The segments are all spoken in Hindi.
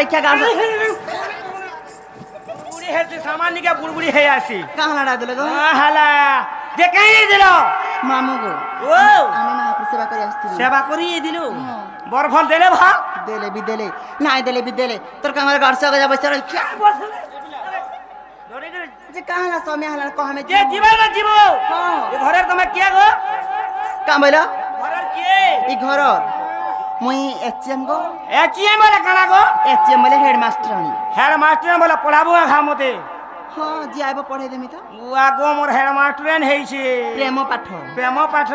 रखा गाल बुढ़ी है से सामान निका बुढ़बुड़ी है आसी कहाँ लड़ा दिले गो हाला जे कहीं दिलो मामू गो ओ আমি না আপনার সেবা করে আসছি सेवा करी दिलो बरफल देले भा देले भी देले ना देले भी देले তোর কামার घर से गजा बस क्या बोल যে कहाँ ना समय हला को हमें जे जीवा ना जीवो हां ए घरे तमे किया गो का बोला घरर किए ई घर मुई एचएम गो एचएम वाला काना गो एचएम वाले हेडमास्टर हनी हेड मास्टर बोला पढ़ाबो खा मते हां जी आइबो पढ़े देमी तो बुआ गो मोर हेड मास्टर ने हेइछे प्रेम पाठ प्रेम पाठ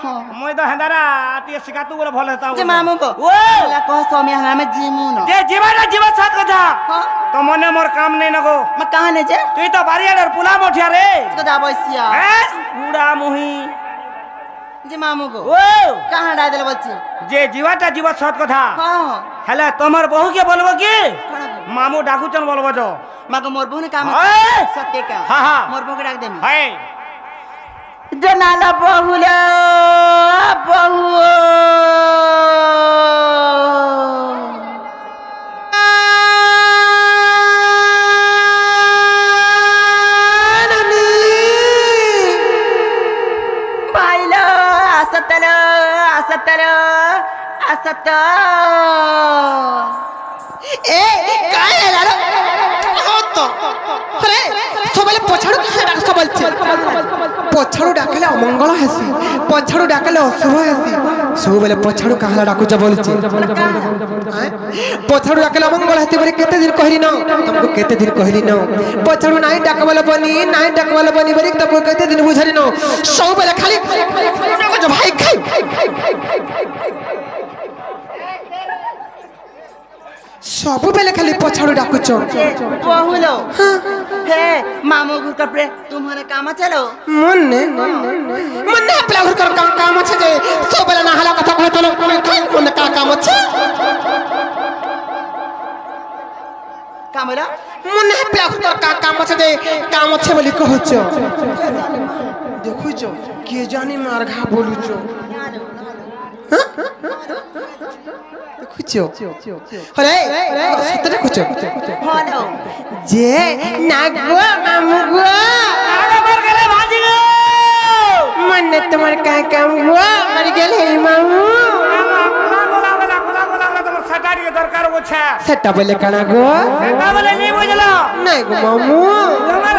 हां মই তো হেদারা আতি শিকাতু বলে ভালো হতা যে মামু গো ও লা কহ समय हला में जीमु न যে জীবা না জীবা সাথ কথা हां তো মনে মোর কাম নেই না গো मैं कहां ने जे তুই তো বাড়িয়ার পুলা মঠিয়া রে तो जा बसिया হ্যাঁ বুড়া মুহি যে মামু গো ও कहां डाल देले बच्ची যে জীবাটা জীবা সাথ কথা हां হেলে তোমার বহু কে বলবো কি कोना गो মামু ডাকুচন বলবো তো मागो मोर बहु ने काम हाय सत्य का हां हां मोर बहु के डाक देमी हाय जनाला बहुला बहु भाईलो असतलो असतलो असत ए काय लालो तो अरे सबले पछाडू के डाक सबलছে पछाडू डाकले अमंगल हेसी पछाडू डाकले अशुभ हेसी सबले पछाडू काहला डाकुच बोलছে पछाडू डाकले अमंगल हेती बरे केते दिन कहली न तुमको केते दिन कहली न पछाडू नाही डाकवला बनी बरे तुमको केते दिन बुझाली न सबले खाली भाई खाई सब बेले खाली पछाडू डाकुच बहुलो हे मामू घर कपड़े तुम्हारे काम चलो मन्ने आपल्या घर कर काम আছে যে सब बेले ना हला कथा कहत मन्ने का काम আছে काम बोला मन्ने आपल्या घर का काम আছে যে काम আছে বলি কহছ দেখুছ কে জানি মার ঘা বলুছ দেখুছ আরে সত্যি দেখুছ हेलो যে নাগো মামু গো আরে মার গেলে ভাজি গো मन्ने तुम्हार का काम हुआ मर गेल हे मामू তোমার সাটারি দরকার হচ্ছে সেটা বলে কানা গো এটা বলে নি বুঝলো নাই গো মামু তোমার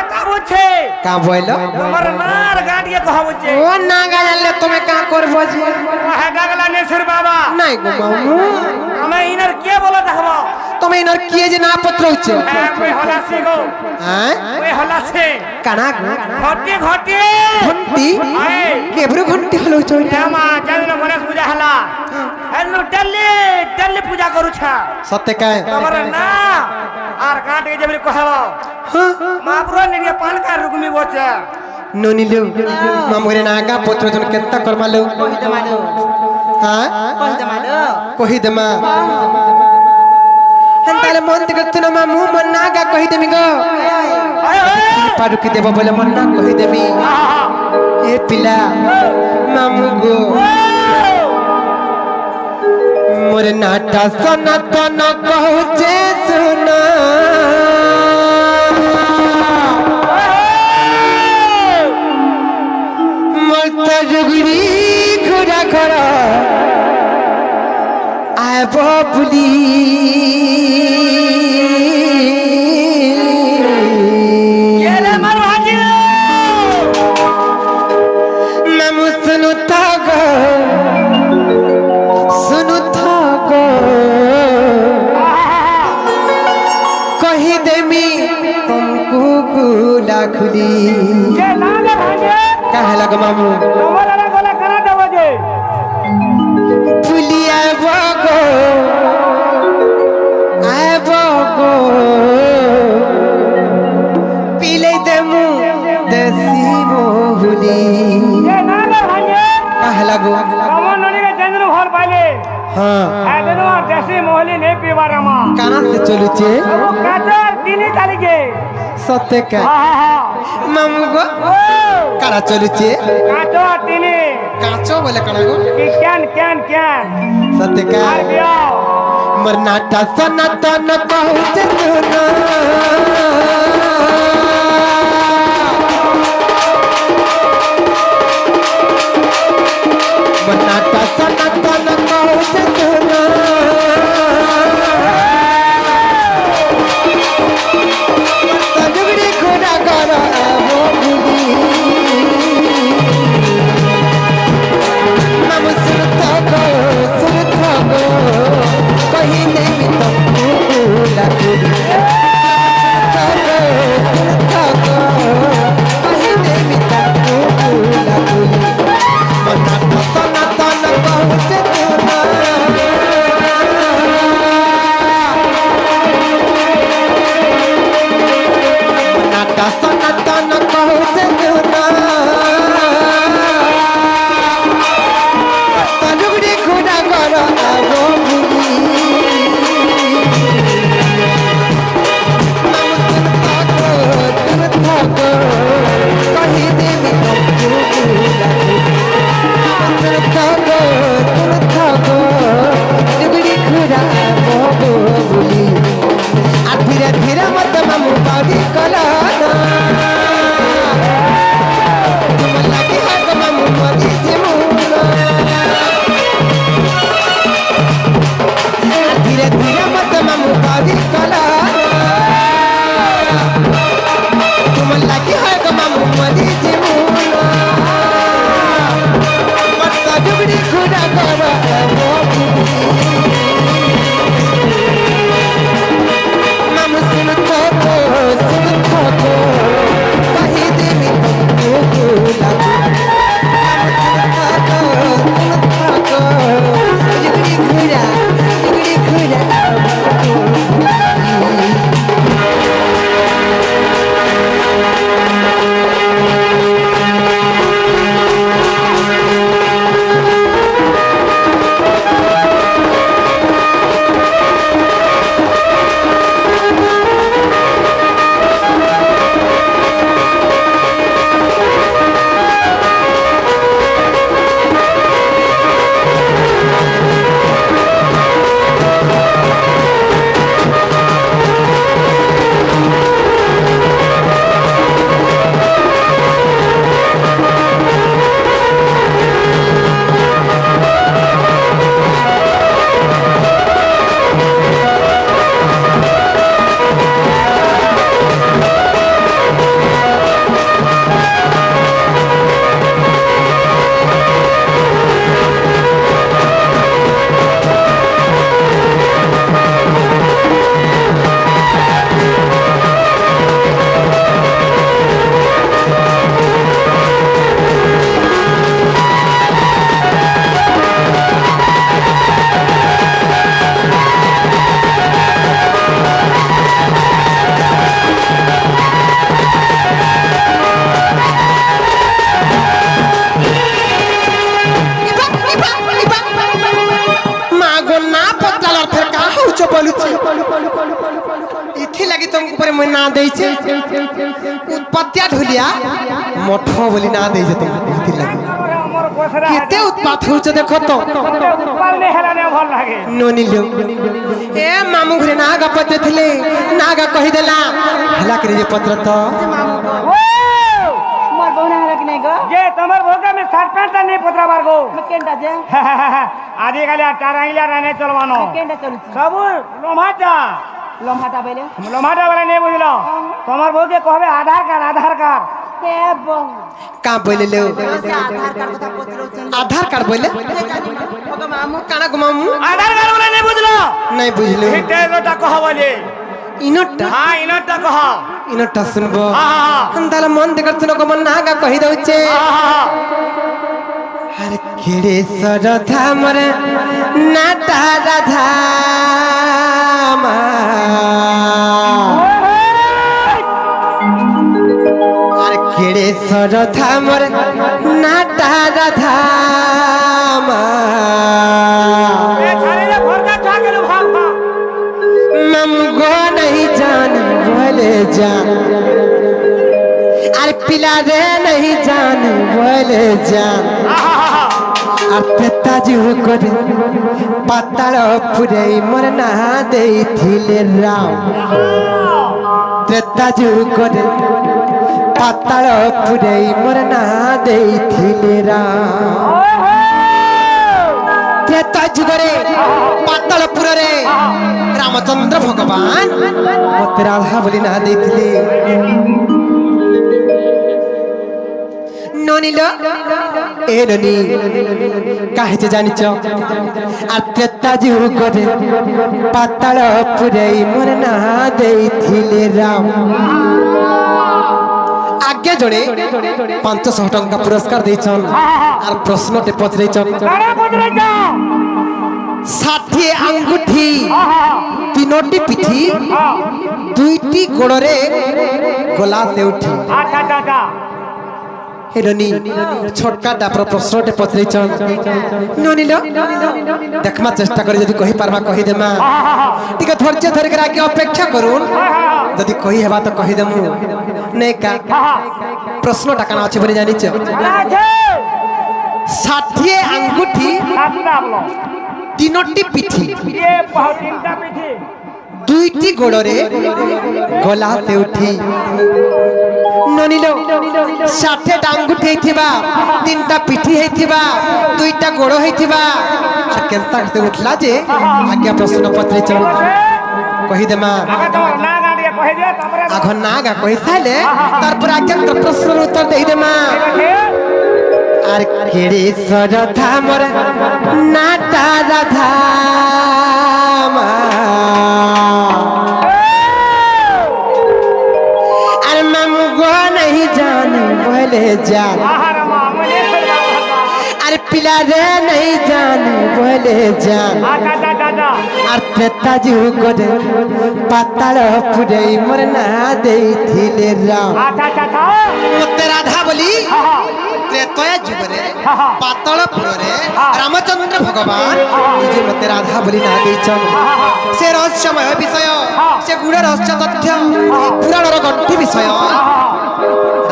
এটা হচ্ছে का बोलो তোমার নার গাড়িয়ে কহ হচ্ছে ओ ना गाले तुम्हें का करबो जी হ্যাঁ গাগলা নেসুর বাবা নাই গো মামু আমি ইনার কে বলে দেখবো तुम्हें इनर किए जे ना पत्र होचे হ্যাঁ ওই হলাসি গো हैं ওই হলাসি काना गो ঘটি ঘটি घंटी আয় केबरो घंटी हलो चोइटा মা জানো গণেশ পূজা হলা হেলু ডেলি ডেলি পূজা করুছা सत्य का তোমার না আর কাটে যেবলি কহব हां মাপুর নিয়ে পান কার রুকমি বচে नोनिलो मामुरे नागा पत्र जन केत्ता करमालो कोई दमालो हां कोई दमालो कहि देमा हंताले मन तक ना मामू मन नागा कहि देमी गो हाय हाय पाडू की देबो बोले मन ना कहि देमी ए पिला मामू गो मोरे नाटा सोना तो न कहजे सुना मरता जुगरी घोड़ा घोड़ा आए बबुली ये मार भाजी मामू सुनु थागो कही देमी तुमको गुला खुली ये नाग भाजी कहे लग मामू তোমার গলা করা দেব যে पुलिया बगो आए बगो पीले देमू देसी मोहुली ये नाग भाजी कहे लगो আমার ননিকে জেন্দ্র ঘর পাইলে हाँ এদিন দেশি মহলি নেই পিবার আমা काना से चलुचे কাটার তিনি তারিখে सत्य का হ্যাঁ হ্যাঁ मामू गो ও काना चलुचे কাটার তিনি काचो बोले काना गो কি কেন কেন কেন सत्य का আর বিয়াও मोर नाटा सनातन कहूँ सुना मोर नाटा सनातन कहूँ सुना तजुगड़ी खुदा करो वो बुली नम सुनता गो कहीं नहीं तुमको लगूंगी सुनता गो कहीं नहीं तुमको लगूंगी मना तो न कहूँ से सुना मना तो न कहूँ से सुना तजुगड़ी खुदा करो वो भूली नम सुनता गो कहीं देवी तुमको लगूंगी नम सुनता गो जुगड़ी खुदा वो भूली आ धीरे धीरे मत मामू बागी कलाना तुम लगी है तो मामू मरी जिमुना धीरे धीरे मत मामू बागी कलाना तुम लगी है तो मामू मरी जिमुना मत जुगड़ी खुदा करो वो मामू सुनता गो कहीं देवी तुमको लगूंगी सुनता गो जुगड़ी खुदा लगी तुमको ऊपर मैं ना दे उत्पत्तिया ढोलिया मठ बोली ना दे तुमको इथि लगी केते उत्पात होछ देखो तो पालने हेलाने भल लागे नोनी लो ए मामू घरे नागा पते थिले नागा कहि देला हला करे जे पत्र तो मोर बौना हला कि नहीं गो जे तमर भोगा में शर्ट पैंट नहीं पत्रा बार गो केंडा जे आदि गाली टाराइला रहने चलवानो केंडा चलु सब लोमाटा लम्हाटा बेले लोमाटा वाला नहीं बुझलो तमर भोगे कहबे आधार कार्ड के बहु का बोले ले आधार कार्ड কথা পত্র आधार कार्ड बोले ओके मामू काना को मामू आधार कार्ड वाला नहीं बुझलो नहीं बुझलो हिटे गोटा कह बोले इनोटा हां इनोटा कह इनोटा सुनबो हां अंदाला मन देखत सुनो को मन नागा कहि दउचे हां अरे केड़े सरधा मर नाटा राधा अरे केड़े सरधा मर नाटा राधा ए छारे ले भरका ठाकेलो भाग ममगो नहीं जान बोले जान अरे पिला रे नहीं जान बोले जान আর ত্রেতা যুগরে পাতাল পুরাই মোর না দেইଥିଲେ রাম ত্রেতা যুগরে পাতাল পুরাই মোর না দেইଥିଲେ রাম ত্রেতা যুগরে পাতালপুরে রামচন্দ্র ভগবান মতে রাধা বলি না ଦେଇଥିଲେ ননিল এ ননি কাহে জানিছ আর ত্রেতা যুগরে পাতালপুরে মোর না ଦେଇଥିଲେ রাম আজ্ঞা জনে 500 টঙ্কা পুরস্কার দিয়েছন আর প্রশ্নটে পচরাইছন 60 আঙ্গুঠি 3টি পিঠি 2টি গোড়রে গলা সেউঠি হেরনি ছোটকা ডাপর প্রশ্নটে পচরাইছন ননিল দেখমা চেষ্টা করে যদি কহি পারবা কহি দেমা টিকে ধৈর্য ধরে করে আগে অপেক্ষা করুন যদি কহি হেবা তো কহি দেমু নেকা প্রশ্নটা কানা আছে বলে জানিছ 60 আঙ্গুঠি 3টি পিঠি 2টি গোড়রে গলা সেউঠি ননিল 60 আঙ্গুঠি হইতিবা 3টা পিঠি হইতিবা 2টা গোড় হইতিবা আর কেনতা সে উঠলা যে আজ্ঞা প্রশ্ন পত্রে চল কহি দেমা আঘ না গা কহি সাইলে তারপর আজ্ঞা প্রশ্নের উত্তর দেই দেমা আর কেড়ে সরধা মোর নাটা রাধা আর মামু গো नहीं जानी बोले जान আর পিলা রে नहीं जानी बोले जान আর ত্রেতা যুগরে পাতালপুরে মোর না ଦେଇଥିଲେ রাম মতে রাধা বলি ত্রেতয়া যুগরে পাতালপুরে রামচন্দ্র ভগবান নিজে মতে রাধা বলি না ଦେଇছন সে রহস্যময় বিষয় সে গুড় রহস্য তথ্য পুরাণর গণ্ঠি বিষয়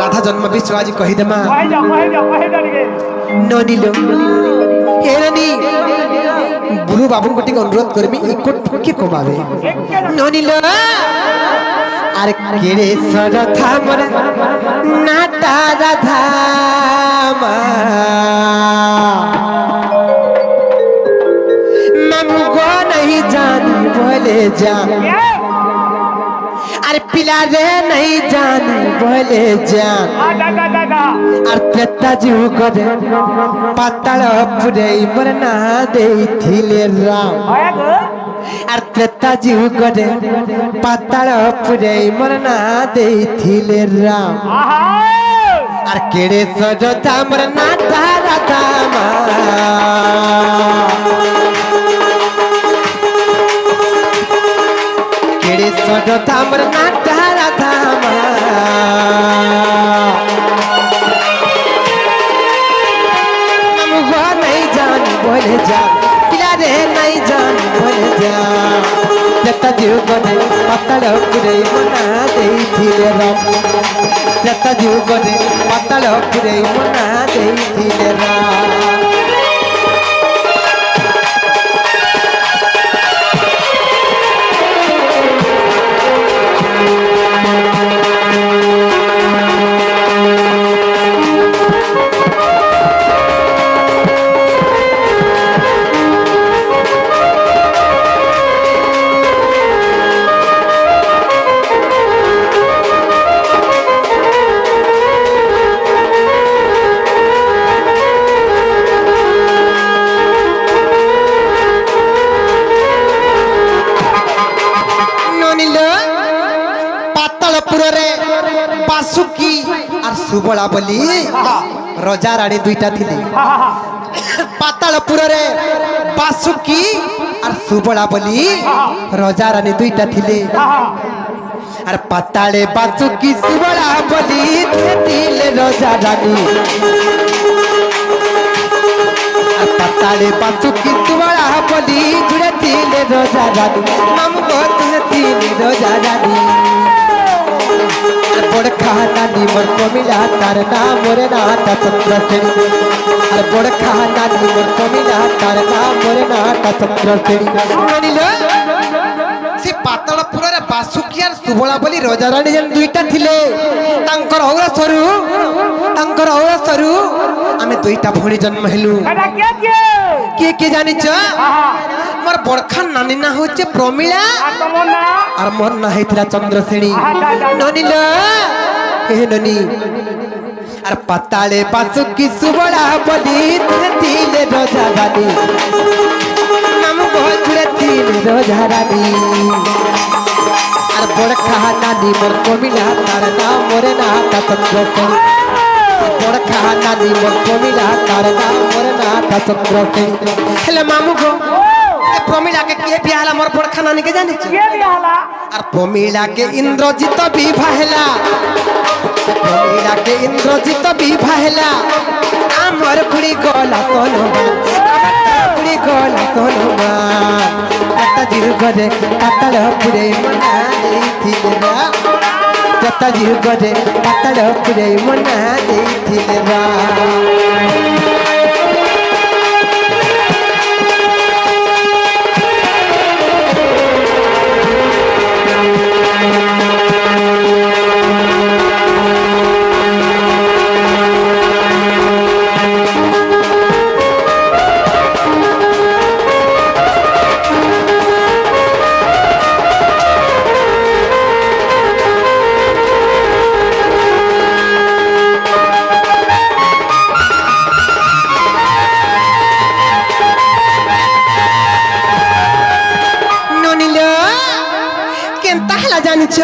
রাধা জন্ম বিষয় আজ কহিদেমা ননিল হেরনি বুলু বাবুকে টিকে অনুরোধ করবি কে কমাবে ননিল আর কেড়ে সরধা মোর নাটা রাধা মামু গো नहीं जानी बोले जान আর পিলা রে नहीं जानी बोले जान আর ত্রেতা যুগরে পাতালপুরে মোর না ଦେଇଥିଲେ রাম আর ত্রেতা যুগরে পাতালপুরে মোর না ଦେଇଥିଲେ রাম আর কেড়ে সরধা মোর নাটা রাধা কেড়ে সরধা মোর নাটা রাধা মামু গো नहीं जानी बोले जान पिला रे नहीं जानी बोले जान ত্রেতা যুগরে পাতালপুরে মোর না ଦେଇଥିଲେ রাম ত্রেতা যুগরে পাতালপুরে মোর না ଦେଇଥିଲେ রাম পাতালপুরে বাসুকি আর সুবলা বলি রজা রানী দুইটা থিলে পাতালপুরে বাসুকি আর সুবলা বলি রজা রানী দুইটা থিলে আর পাতালে বাসুকি সুবলা বলি থিলে রজা রানী আর পাতালে বাসুকি সুবলা বলি জুড়ে থিলে রজা রানী মামু গো তুই থিলে রজা রানী বড় খানা নিমর কমিলা তার নাম মোরে নাটা চন্দ্র সেন আর বড় খানা মোর কমিলা তার নাম মোরে নাটা চন্দ্রসেনী জানিল সে পাতালপুরের বাসুকি আর সুবলা বলি রজারানী যেন দুইটা থিলে তাঙ্কর ঔরা সরু আমি দুইটা ভণী জন্ম হেলু এটা কে কে কে কে জানিছ মোর বড়খান নানি না হচ্ছে প্রমিলা আর তোমার না আর মোর না হইতিলা চন্দ্রসেনী ননিল হে ননি আর পাতালে বাসুকি সুবলা বলি তিলে রজারানী নাম বছরে তিলে রজারানী আর বড় খানানি মোর কমিলা তার নাম মোরে নাটা চন্দ্রসেনী বড় খানানি মোর কমিলা তার নাম মোরে নাটা চন্দ্রসেনী হেলে মামু গো প্রমিলাকে কে বিয়ালা মোর বড় খানানিকে জানিছ কে বিয়ালা আর প্রমিলাকে ইন্দ্রজিৎ বিবাহ হেলা প্রমিলাকে ইন্দ্রজিৎ বিবাহ হেলা আমার বুড়ি গলা তনমান আমার বুড়ি গলা তনমান তাতাজির গরে পাতাল পুরে মনা দেইছিলে রা তাতাজির গরে পাতাল পুরে মনা দেইছিলে রা জানিছ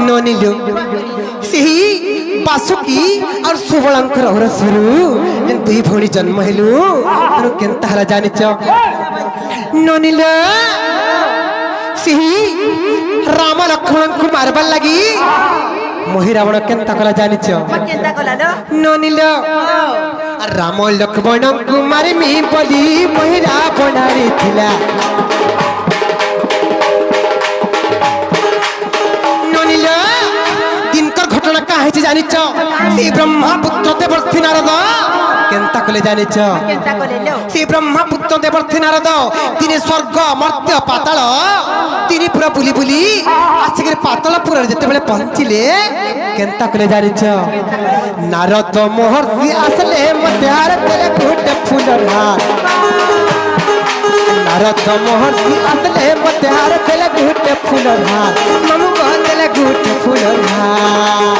ননিল সেই বাসুকি আর সুবলাঙ্কর অরসরু দুই ভণী জন্ম হেলু কেনতা হলা জানিছ ননিল সেই রাম লক্ষ্মণଙ୍କୁ মারবার লাগি মহিরাবণ কেনতা কলা জানিছ কেনতা কলা লো ননিল আর রাম লক্ষ্মণଙ୍କୁ মারিমি বলি মহিরাবণ ଥିଲା দিনকর ঘটনা কা হয়েছে জানিছ সেই ব্রহ্মপুত্র দেবর্ষি নারদ কেনতা কলে জানিছ কেনতা কলে লো সেই ব্রহ্মপুত্র দেবর্ষি নারদ তিনি স্বর্গ মর্ত্য পাতাল তিনি পুরা বুলি বুলি আসিকি পাতালপুরের যেতেবেলে পৌঁছিলে কেনতা কলে জানিছ নারদ মহর্ষি আসলে মতে আর তেলে গোটে ফুলর হার নারদ মহর্ষি আসলে মতে আর তেলে গোটে ফুলর হার মামু গলে গোটে ফুলর হার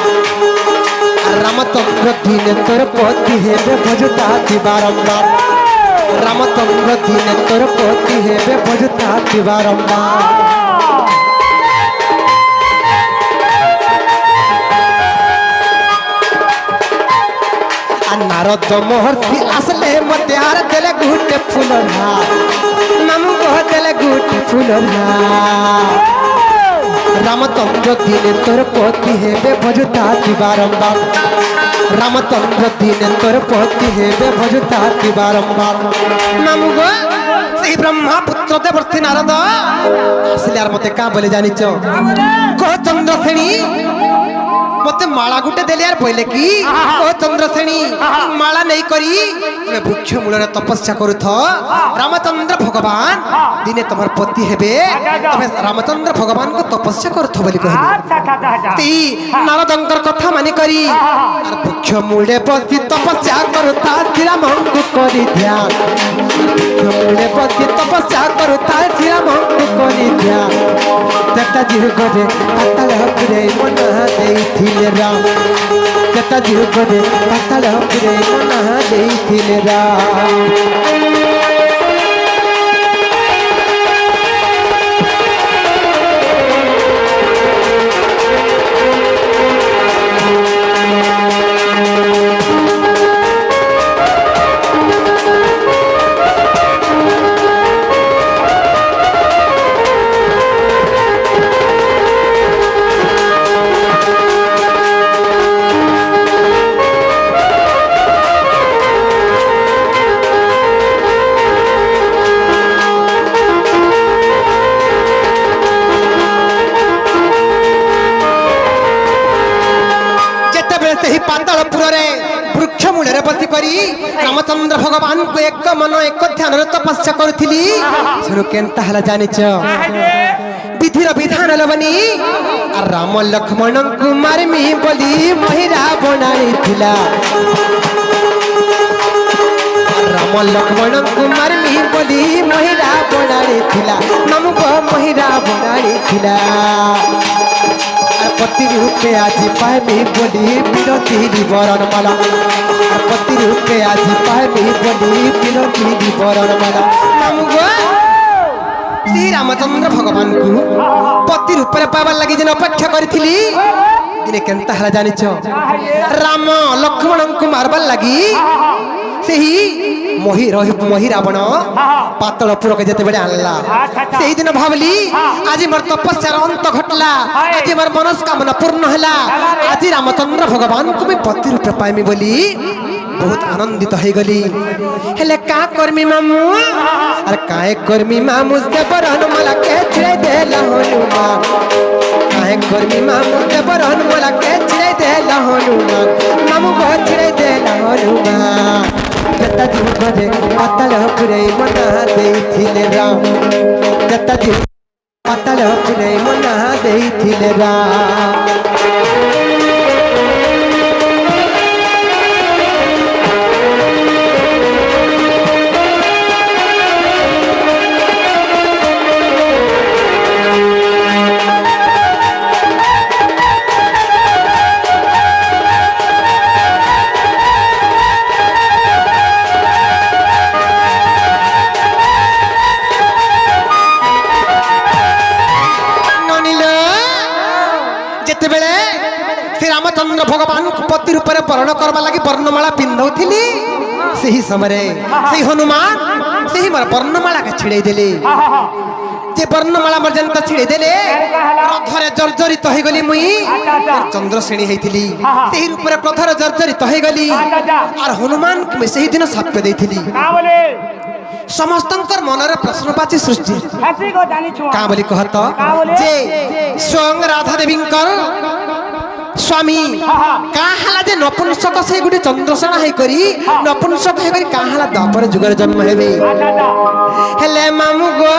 রামচন্দ্র দিনে তোর পতি হেবে ভজতাতি বারম্বার রামচন্দ্র দিনে তোর পতি হেবে ভজতাতি বারম্বার নারদ মহর্ষি আসলে মতে আর দেলে গুটে ফুলর হার মামু গহ দেলে গুটে ফুলর হার রামচন্দ্র দিনে তোর পতি হেবে ভজতাতি বারম্বার রামচন্দ্র দিনে তোর পতি হেবে ভজতাতি বারম্বার মামু গো সেই ব্রহ্মপুত্র দেবর্ষি নারদ আসলে আর মতে কা বলে জানিছ কহ চন্দ্রসেনী মতে মালা গুটে দেলে আর বইলে কি ও চন্দ্রসেনী মালা নেই করি তুমি বৃক্ষ মূଳରେ তপস্যা করুথ রামচন্দ্র ভগবান দিনে তোমার পতি হেবে তুমি রামচন্দ্র ভগবানଙ୍କୁ তপস্যা করুথ বলি কহিলি আচ্ছা আচ্ছা আচ্ছা তি নারদঙ্কর কথা মানি করি আর বৃক্ষ মূଳେ বসি তপস্যা করুথা শ্রীরামଙ୍କୁ করি ধ্যান বৃক্ষ মূଳେ বসি তপস্যা করুথা শ্রীরামଙ୍କୁ করি ধ্যান জটাজুর গরে পাতাল পুরে মনা ଦେଇଥିଲେ রাম জটাজুর গরে পাতাল পুরে মনা ଦେଇଥିଲେ রাম ଘରେ ବସି କରି ରାମଚନ୍ଦ୍ର ଭଗବାନଙ୍କୁ ଏକ ମନ ଏକ ଧ୍ୟାନରେ ତପସ୍ୟା କରୁଥିଲି। ଶୁଣୁ କେନ୍ତା ହେଲା ଜାଣିଛ? ବିଧିର ବିଧାନ ଲବନି ରାମ ଲକ୍ଷ୍ମଣଙ୍କୁ ମାରିମି ବୋଲି ମହିରା ବନାଇଥିଲା। ରାମ ଲକ୍ଷ୍ମଣଙ୍କୁ ମାରିମି ବୋଲି ମହିରା ବନାଇଥିଲା। ନାମକ ମହିରା ବନାଇଥିଲା। ପତି ରୂପେ ଆଜି ପାଇବି ବୋଲି ବିରତି ବରଣମାଲା। ପତି ରୂପେ ଆଜି ପାଇବି ବୋଲି ବିରତି ବରଣମାଲା। ନାମକ ଶ୍ରୀ ରାମଚନ୍ଦ୍ର ଭଗବାନଙ୍କୁ ପତି ରୂପରେ ପାଇବାର ଲାଗି ଯେନ୍ ଅପେକ୍ଷା କରିଥିଲି ଦିନେ କେନ୍ତା ହେଲା ଜାଣିଛ? ରାମ ଲକ୍ଷ୍ମଣଙ୍କୁ ମାରବାର ଲାଗି ସେହି ମହି ରାବଣ ପାତଳପୁରକୁ ଯେତେବେଳେ ଆଣିଲା ସେଇଦିନ ଭାବିଲି ଆଜି ମୋର ତପସ୍ୟାର ଅନ୍ତ ଘଟିଲା, ଆଜି ମୋର ମନସ୍କାମନା ପୂର୍ଣ୍ଣ ହେଲା। ଆଜି ରାମଚନ୍ଦ୍ର ଭଗବାନଙ୍କୁ ମୁଁ ପତି ରୂପେ ପାଇମି ବୋଲି ବହୁତ ଆନନ୍ଦିତ ହେଇଗଲି। ହେଲେ କାଁ କରମି ମାମୁ? ଆରେ କାଏ କରମି ମାମୁ? ଦେବର ହନୁମାଲା କେ ଛିড়াই দেলা হনুমান। কাহে করমি মামু? দেবর হনুমালা কে ছড়াই দেলা হনুমান। মামু গো ছড়াই দেলা হনুমান। जता जुगरे पाताल पुरे मना देइथिले राम। जता जुग पाताल पुरे मना देइथिले राम। रामचंद्र भगवान पति रूप में वर्ण करवा लगी वर्णमाला पिंधौली से ही समय से हनुमान से ही मोर वर्णमाला के छिड़े देले। जे वर्णमाला मर्जंत छिड़े देले क्रोधरे जर्जरित हो गली मुई चंद्रश्रेणी होइथिली सेही रूप में क्रोधरे जर्जरित हो गली। और हनुमान के सही दिन शाप देइथिली समस्तंकर मनरे प्रश्नवाची सृष्टि का बोली कहत जे स्वयं राधा देवींकर स्वामी काहाला जे नपुंसक से गुटे चंद्रसेना है करी नपुंसक है करी काहाला द्वापर जुगर जन्म हेबे। हेले मामू गो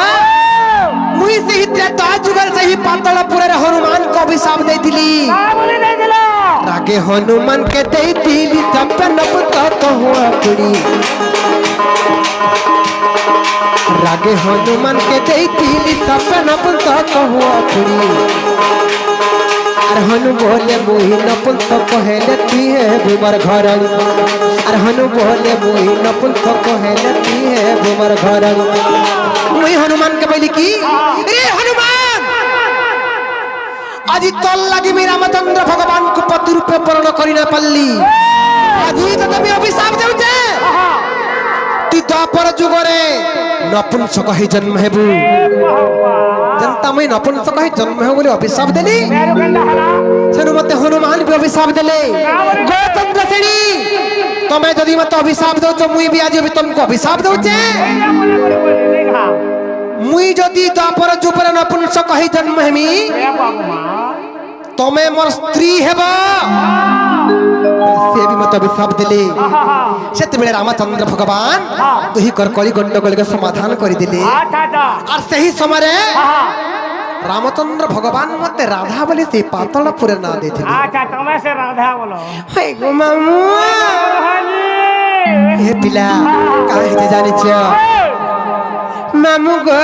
मुई सही त्रेता जुगर सही पातालपुर रे हनुमान को अभिशाप देइथिली। रागे हनुमान के देइथिली तब नपुत कहवा पुरी। रागे हनुमान के देइथिली तब नपुत कहवा पुरी। और हनु बोले मुही नपुंस कहेले ती है बुमर घर। और हनु बोले मुही नपुंस कहेले ती है बुमर घर। मुही हनुमान के बोली की रे हनुमान आज तल लगी मी रामचंद्र भगवान को पति रूपे वर्ण करी ना पल्ली। आज तो तबे अभिशाप देउते ती द्वापर जुगरे नपुंसक ही जन्म हेबु। जनता मैं नपुंसक ही जन्म हो बोले अभिशाप देली सेनु मते हनुमान भी अभिशाप देले। गौतम श्रेणी तमे जदि मते अभिशाप दउछ मुई भी आज तुमको अभिशाप दउछे। मुई जदि द्वापर जुगरे नपुंसक ही जन्म हेमी तमे मोर स्त्री हेबा से भी मत अभिशाप दिले। सेते बेले रामचंद्र भगवान तुही कर कली गंडगोल के समाधान करि दिले। और सही समय रामचंद्र भगवान मते राधा बोले से पातालपुर ना देथिले। अच्छा तमे से राधा बोलो हाय गो मामू हे पिला काहे जे जानि छ मामू गो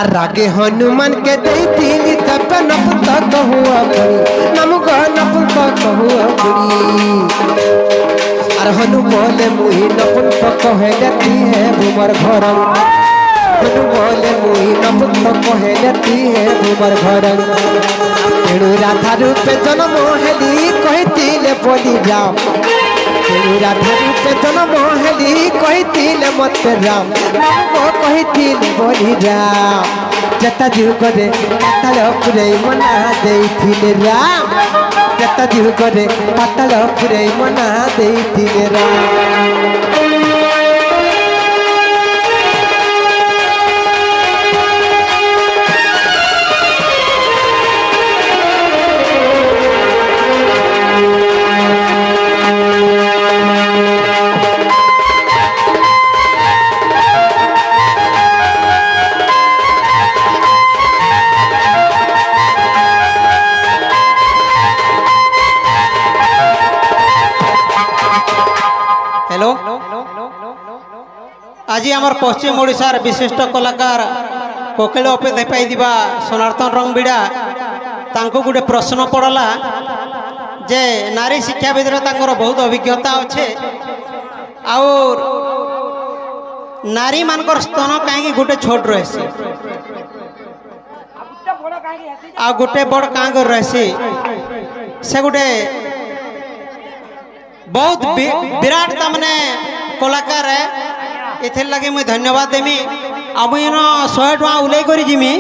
रागे हनुमान के देइथिली तब नपुत कहवा पुरी। मामू गो नपुत कहवा पुरी। और हनु बोले मुही नपुत कहेले ती है बुमर घर। हनु बोले मुही नपुत कहेले ती है बुमर घर। तेणु राधा रूपे जन्म हेली कहिथिले बोली राम। तेणु राधा रूपे जन्म हेली कहिथिले मते राम। मामू कहिथिले बोली राम। जता जुगरे पातालपुरे मना देइथिले राम। जता जुगरे पातालपुरे मना देइथिले राम। আজি আমার পশ্চিম ওড়িশার বিশিষ্ট কলাকার কোকিল অপে পাই দিবা সনাতন রংবিড়া তাঙ্কু গোটে প্রশ্ন পড়লা যে নারী শিক্ষাবিদর তাঙ্কর বহুত অভিজ্ঞতা আছে আর নারী মানকর স্তন কাইকি গোটে ছোট রয়েছে আর গোটে বড় কাঁ করে রয়েছে সে গোটে बहुत विराट तमने कलाकार है एथर लगे मुझे धन्यवाद देमी अब इन 100 टका उल्लेख करी जिमी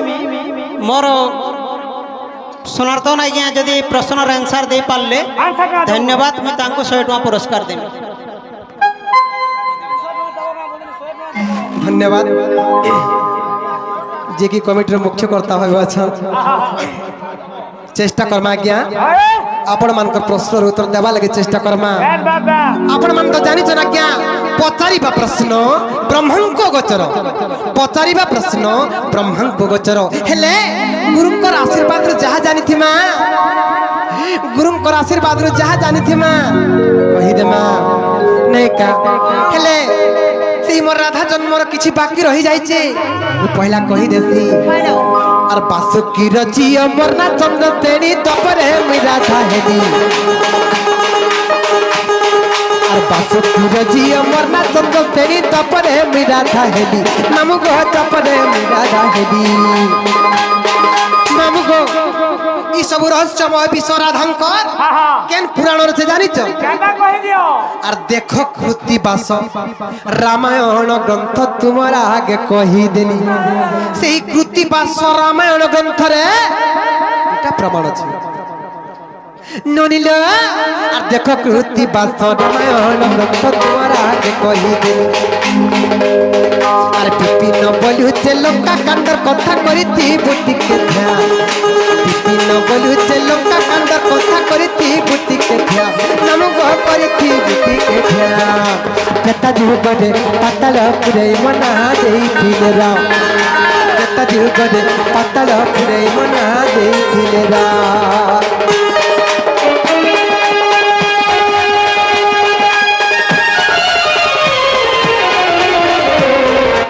मोर सनातन आज्ञा जदि प्रश्नर आंसर दे पारले धन्यवाद मुझे तांको 100 टका पुरस्कार देमी धन्यवाद जे की कमिटी मुख्य कर्ता भाई अच्छा चेष्टा करमा आज्ञा आपण मान प्रश्न उत्तर देवा लगे चेष्टा करमा आपण मान तो जानी ना क्या पचारिबा प्रश्न ब्रह्मांक गोचर पचारिबा प्रश्न ब्रह्मांक गोचर हेले गुरुंकर आशीर्वाद रो जहा जानी थी मां गुरुंकर आशीर्वाद रो जहा जानी थी मां कहि दे मां नहीं का हेले से मोर राधा जन्मर किछि बाकी रही जाई छे पहला कहि देसी और बासुकी रची अमरना चंद्र तेनी तपरे मेरा थाहेली और बासुकी रची अमरना चंद्र तेनी तपरे मेरा थाहेली मामू गो तपरे मेरा थाहेली मामू गो ई सब रहस्यमय विश्व राधांकर केन पुराण रे जानि छ केना कहि दियो और देखो कृति बास रामायण ग्रंथ तुम्हारा आगे कही देनी से कृति बास रामायण ग्रंथ रे एटा प्रमाण अछि ननिलो और देखो कृति बास रामायण ग्रंथ तुम्हारा आगे कही देनी और विपिन बोलु जे लंका कांडर कथा करिति बुद्धि के ध्यान विपिन बोलु जे लंका कांडर कथा करिति बुद्धि के ध्यान नम गो करिति बुद्धि के ध्यान केता जीव गडे पाताल पुरे मना देई थिले राम केता जीव गडे पाताल पुरे मना देई थिले राम